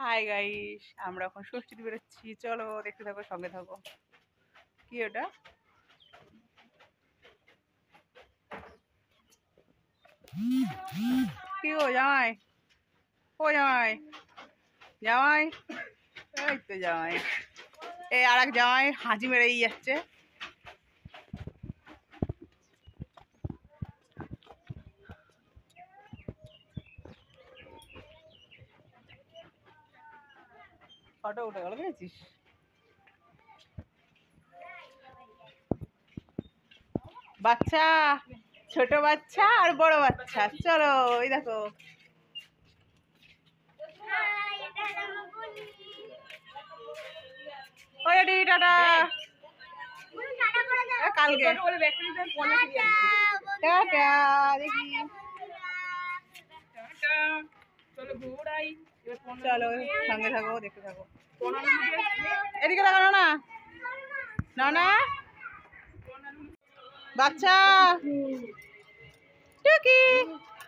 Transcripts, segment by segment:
Hi guys, আমরা এখন ষষ্ঠীতে বেরোচ্ছি। চলো দেখতে থাকো, সঙ্গে থাকো। কি ওটা? কি ও জামাই? ও জামাই, জামাই, এই তো জামাই। এই আর এক জামাই হাঁচি মেরেই যাচ্ছে। ফটো উঠে গেল, দেখেছিস? বাচ্চা, ছোট বাচ্চা আর বড় বাচ্চা। চলো, এই দেখো। ওই টাটা। কালকে টাটা, দেখি। চলো সঙ্গে থাকো, দেখতে থাকো। এদিকে তাকানো না, না না। বাচ্চা টুকি,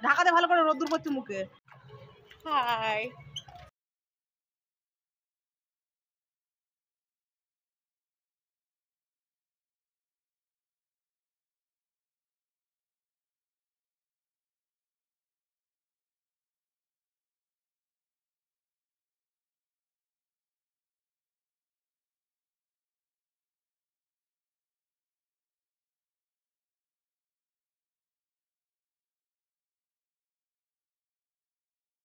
ঢাকাতে ভালো করে রোদ্দুর পড়ছে মুখে। হাই।